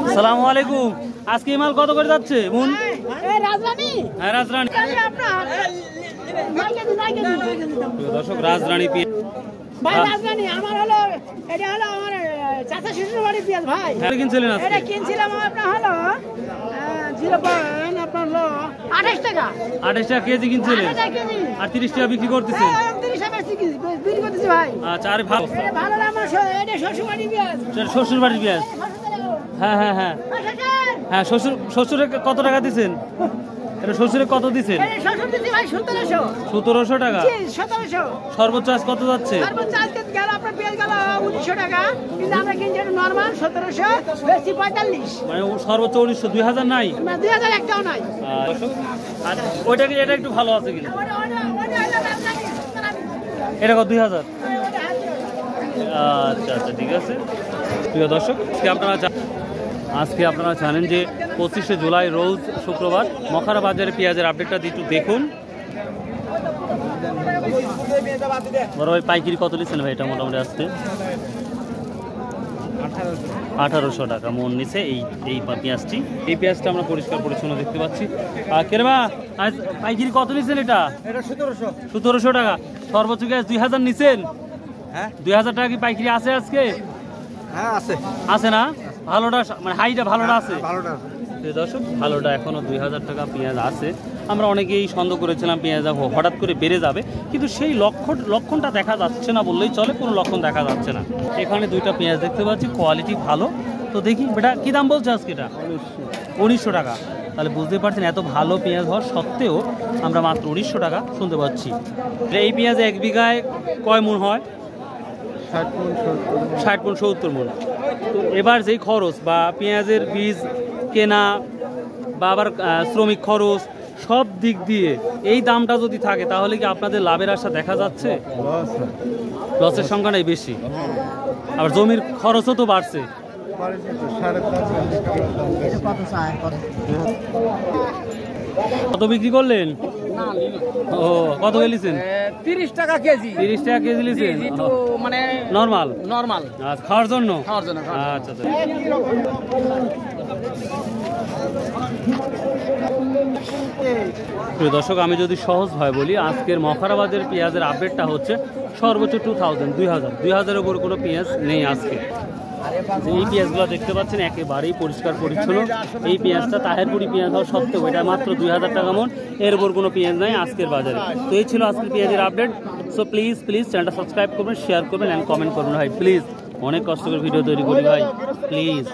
আসসালামু আলাইকুম। আজকে মাল কত করে যাচ্ছে মুন? রাজরানী। হ্যাঁ রাজরানী। দর্শক রাজরানী ভাই রাজরানী আমার হলো এটা হলো আমার চাচা শ্বশুর বাড়ির পেঁয়াজ ভাই। হ্যাঁ কিনছিলেন আজকে? এটা কিনছিলাম আপনার হলো 0.28 টাকা। 28 টাকা কেজি কিনছিলেন? 28 টাকা কেজি। আর 30 টাকা বিক্রি করতেছেন? 30 টাকা বিক্রি করতেছি ভাই। আচ্ছা আরে ভালো। এটা ভালো না আমার এটা শ্বশুর বাড়ির পেঁয়াজ। শ্বশুর বাড়ির পেঁয়াজ? হ্যাঁ হ্যাঁ হ্যাঁ হ্যাঁ। শ্বশুরে কত টাকা দিচ্ছেন? এটা শ্বশুরে কত দিচ্ছেন? 1700 টাকা। সর্বোচ্চ আজ কত যাচ্ছে? সর্বোচ্চ আজকে গেল আপনার পেঁয়াজ গেল 1900 টাকা, কিন্তু আমরা কিনছি নরমাল 1700, বেশি 45। মানে সর্বোচ্চ 1900, 2000 নাই? না 2000 একটাও নাই। আর ওইটা কি এটা একটু ভালো আছে কিনা? এটা কত 2000? আচ্ছা আচ্ছা ঠিক আছে। প্রিয় দর্শক আজকে আপনারা জানেন যে 25শে জুলাই রোজ শুক্রবার মখারা বাজারে পেঁয়াজের আপডেটটা একটু দেখুন। বড় ভাই পাইকারি কত নিচ্ছেন ভাই? এটা মোটামুটি আসছে 1800 টাকা মন নিচ্ছে এই পেঁয়াজটি। এই পেঁয়াজটা আমরা পরিষ্কার পরিচ্ছন্ন দেখতে পাচ্ছি। আর কেরবা আজ পাইকারি কত নিচ্ছেন? এটা 1700 টাকা। সর্বোচ্চ গ্যাস 2000 নিচ্ছেন? হ্যাঁ 2000 টাকা কি পাইকারি আছে আজকে? হ্যাঁ আছে আছে না? ভালোটা মানে হাইটা ভালোটা আছে? ভালোটা দর্শক ভালোটা এখনো 2000 টাকা পেঁয়াজ আছে। আমরা অনেকেই সন্দেহ করেছিলাম পেঁয়াজ হঠাৎ করে বেড়ে যাবে, কিন্তু সেই লক্ষণটা দেখা যাচ্ছে না বললেই চলে, কোনো লক্ষণ দেখা যাচ্ছে না। এখানে দুইটা পেঁয়াজ দেখতে পাচ্ছি, কোয়ালিটি ভালো। তো দেখি বেটা কি দাম বলছে আজকে? এটা 1900 টাকা। তাহলে বুঝতে পারছেন এত ভালো পেঁয়াজ হওয়ার সত্ত্বেও আমরা মাত্র 1900 টাকা শুনতে পাচ্ছি। এই পেঁয়াজ এক বিঘায় কয় মণ হয়? 60 মণ 70 মণ। তো এবার যেই খরচ বা পেঁয়াজের বীজ কেনা বা আবার শ্রমিক খরচ সব দিক দিয়ে এই দামটা যদি থাকে তাহলে কি আপনাদের লাভের আশা দেখা যাচ্ছে? লসের সংখ্যাটাই বেশি। আবার জমির খরচও তো বাড়ছে। কত বিক্রি করলেন? ও কত গেলিছেন? 30 টাকা কেজি। 30 টাকা কেজি লিছেন? মানে নরমাল নরমাল আচ্ছা খাওয়ার জন্য? আচ্ছা আচ্ছা। প্রিয় দর্শক আমি যদি সহজভাবে বলি, আজকের মখারাবাদের পেঁয়াজের আপডেটটা হচ্ছে সর্বোচ্চ 2000 উপর কোনো পেঁয়াজ নেই আজকে। এই পেঁয়াজগুলো দেখতে পাচ্ছেন একেবারেই পরিষ্কার পরিচ্ছন্ন। এই পেঁয়াজটা তাহেরপুরি পেঁয়াজ হওয়া সত্ত্বেও এটা মাত্র 2000 টাকা মন, এর উপর কোনো পেঁয়াজ নাই আজকের বাজারে। তো এই ছিল আজকের পেঁয়াজের আপডেট। সো প্লিজ চ্যানেলটা সাবস্ক্রাইব করবেন, শেয়ার করবেন অ্যান্ড কমেন্ট করবেন ভাই প্লিজ। অনেক কষ্ট করে ভিডিও তৈরি করি ভাই, প্লিজ।